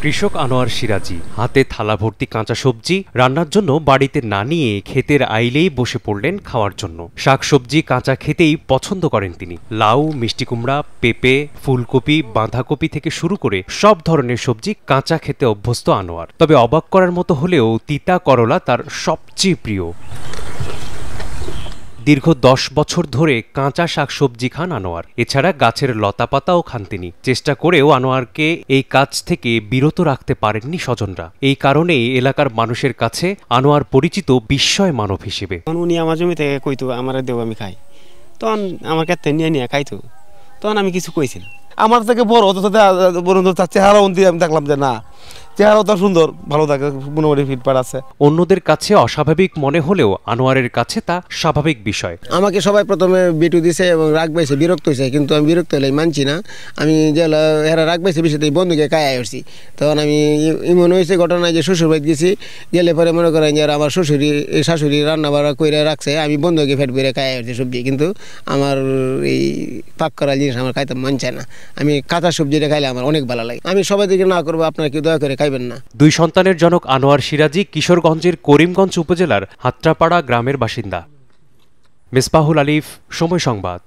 কৃষক আনোয়ার সিরাজি হাতে থালা ভর্তি কাঁচা সবজি রান্নার জন্য বাড়িতে না নিয়ে ক্ষেতের আইলেই বসে পড়লেন খাওয়ার জন্য। শাকসবজি কাঁচা খেতেই পছন্দ করেন তিনি। লাউ, মিষ্টি কুমড়া, পেঁপে, ফুলকপি, বাঁধাকপি থেকে শুরু করে সব ধরনের সবজি কাঁচা খেতে অভ্যস্ত আনোয়ার। তবে অবাক করার মতো হলেও তিতা করলা তার সবচেয়ে প্রিয়। দীর্ঘ 10 বছর ধরে কাঁচা শাকসবজি খান আনোয়ার। এছাড়া গাছের লতাপাতাও খান তিনি। চেষ্টা করেও আনোয়ারকে এই কাজ থেকে বিরত রাখতে পারেননি স্বজনরা। এই কারণেই এলাকার মানুষের কাছে আনোয়ার পরিচিত বিস্ময় মানব হিসেবে। উনি আমার জমি থেকে কইতো আমার দেও আমি খাই, তখন আমার কাছে নিয়ে নিয়ে খাইতো, তখন আমি কিছু কইছি না। আমার থেকে বড় তার চেহারাও আমি দেখলাম যে না, চেহারাও তো সুন্দর, ভালো থাকে, মোটামুটি ফিটফাট আছে। অন্যদের কাছে অস্বাভাবিক মনে হলেও আনোয়ারের কাছে তা স্বাভাবিক বিষয়। আমাকে সবাই প্রথমে বিটু দিছে এবং রাগ পাইছে, বিরক্ত হয়েছে, কিন্তু আমি বিরক্ত হলে মানছি না। আমি যে এরা রাগ পাইছে বিষয়তে বন্ধুকে কায় আসছি, তখন আমি এমন হয়েছে ঘটনায় যে শ্বশুর বাড়ি গেছি, গেলে পরে মনে করেন যে আমার শাশুড়ি রান্না বাড়া করে রাখছে, আমি বন্ধুকে ফেট করে কায় আসছি সবজি, কিন্তু আমার এই পাক করা জিনিস আমার খাইতে মন চায় না। আমি কাঁচা সবজিটা খাইলে আমার অনেক ভালো লাগে। আমি সবাই দিকে না করবো, আপনারা কেউ দয়া করে খাইবেন না। দুই সন্তানের জনক আনোয়ার সিরাজি কিশোরগঞ্জের করিমগঞ্জ উপজেলার হাত্রাপাড়া গ্রামের বাসিন্দা। মিসবাহুল আলিফ, সময় সংবাদ।